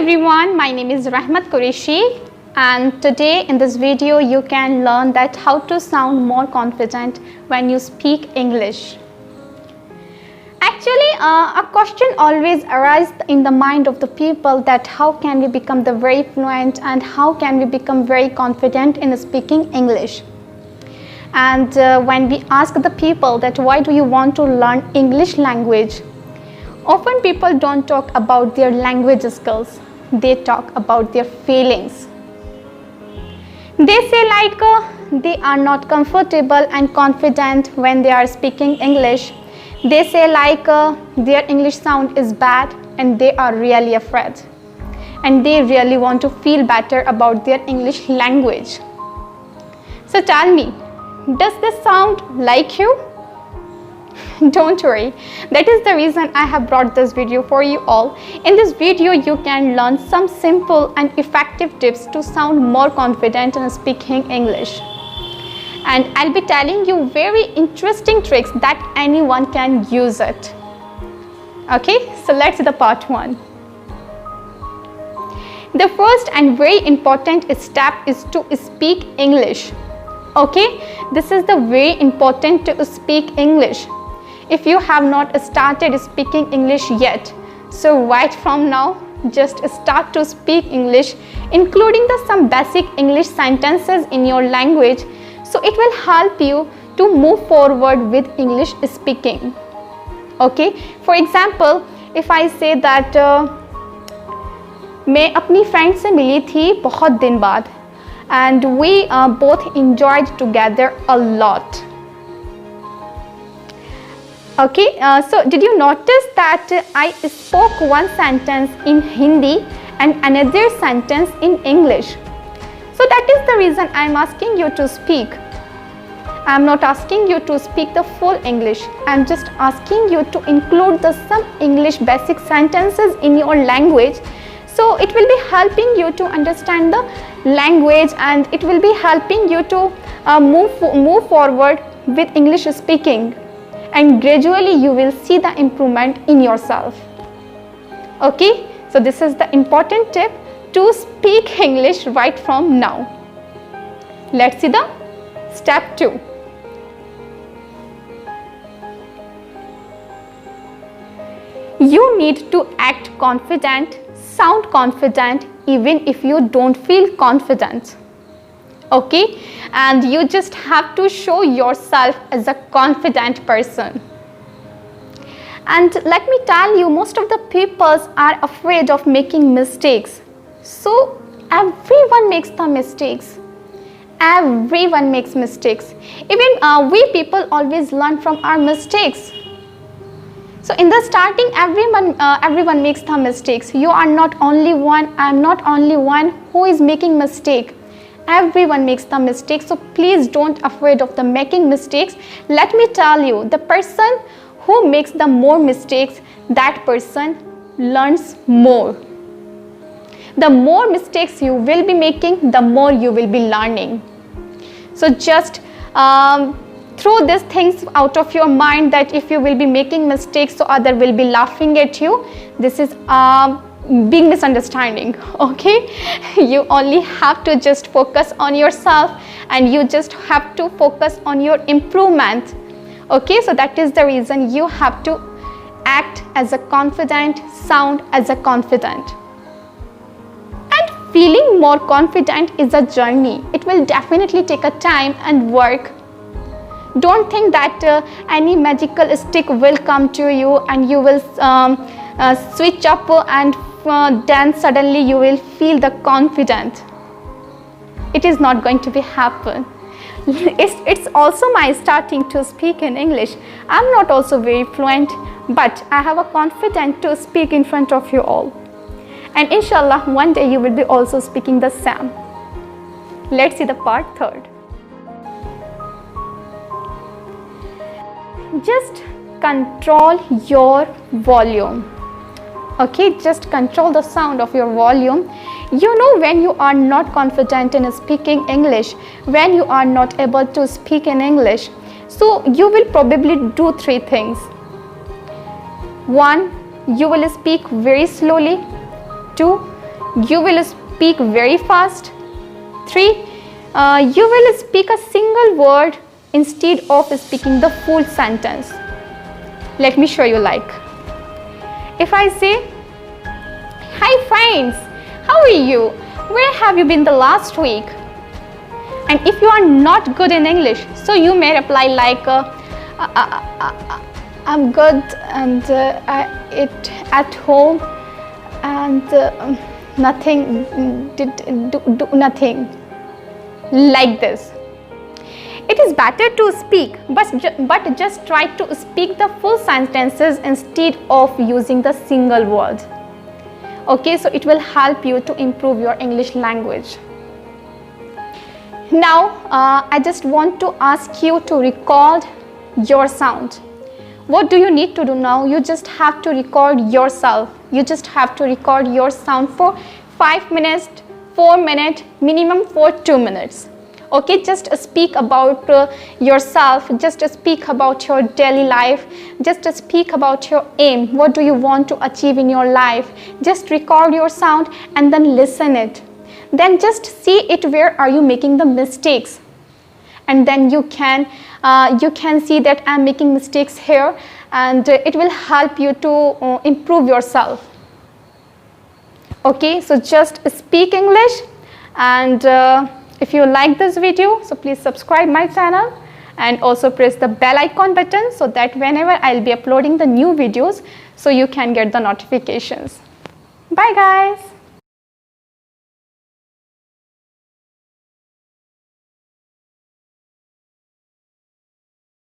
everyone, my name is Rahmat Qureshi, and today in this video you can learn that how to sound more confident when you speak English. Actually, a question always arises in the mind of the people that how can we become the very fluent and how can we become very confident in speaking English. And when we ask the people that why do you want to learn English language, often people don't talk about their language skills, they talk about their feelings. They say like they are not comfortable and confident when they are speaking English. They say like their English sound is bad and they are really afraid. And they really want to feel better about their English language. So tell me, does this sound like you? Don't worry, that is the reason I have brought this video for you all. In this video you can learn some simple and effective tips to sound more confident in speaking English. And I'll be telling you very interesting tricks that anyone can use it. Okay, so let's see the part 1. The first and very important step is to speak English. Okay, this is the very important to speak English. If you have not started speaking English yet, so right from now, just start to speak English, including some basic English sentences in your language, so it will help you to move forward with English speaking. Okay, for example, if I say that मैं अपनी friend से मिली थी बहुत दिन बाद, and we both enjoyed together a lot. Okay, so did you notice that I spoke one sentence in Hindi and another sentence in English? So that is the reason I am asking you to speak. I am not asking you to speak the full English. I am just asking you to include some English basic sentences in your language. So it will be helping you to understand the language and it will be helping you to move forward with English speaking. And gradually you will see the improvement in yourself. Okay, so this is the important tip to speak English right from now. Let's see the step 2. You need to act confident, sound confident even if you don't feel confident. Okay, and you just have to show yourself as a confident person. And let me tell you, most of the people are afraid of making mistakes. So everyone makes the mistakes. Everyone makes mistakes. Even we people always learn from our mistakes. So in the starting, everyone makes the mistakes. You are not only one, I am not only one who is making mistake. Everyone makes the mistakes, so please don't afraid of the making mistakes. Let me tell you, the person who makes the more mistakes, that person learns more. The more mistakes you will be making, the more you will be learning. So just throw these things out of your mind that if you will be making mistakes, so other will be laughing at you. This is big misunderstanding. Okay, you only have to just focus on yourself and you just have to focus on your improvement. Okay, so that is the reason you have to act as a confident, sound as a confident. And feeling more confident is a journey. It will definitely take a time and work. Don't think that any magical stick will come to you and you will switch up and then suddenly you will feel the confident. It is not going to be happen. It's also my starting to speak in English. I'm not also very fluent, but I have a confidence to speak in front of you all. And inshallah, one day you will be also speaking the same. Let's see the part 3. Just control your volume. Okay, just control the sound of your volume. You know when you are not confident in speaking English, when you are not able to speak in English, so you will probably do 3 things. 1, you will speak very slowly. 2, You will speak very fast. 3. You will speak a single word instead of speaking the full sentence. Let me show you like. If I say, "Hi friends, how are you? Where have you been the last week?" And if you are not good in English, so you may reply like, "I'm good and I ate at home and nothing, do nothing." Like this. It is better to speak, but just try to speak the full sentences instead of using the single word. Okay, so it will help you to improve your English language. Now, I just want to ask you to record your sound. What do you need to do now? You just have to record yourself. You just have to record your sound for 5 minutes, 4 minutes, minimum for 2 minutes. Okay, just speak about yourself, just speak about your daily life, just speak about your aim. What do you want to achieve in your life? Just record your sound and then listen it. Then just see it, where are you making the mistakes, and then you can see that I'm making mistakes here, and it will help you to improve yourself. Okay, so just speak English. And if you like this video, so please subscribe my channel and also press the bell icon button, so that whenever I'll be uploading the new videos, so you can get the notifications. Bye guys.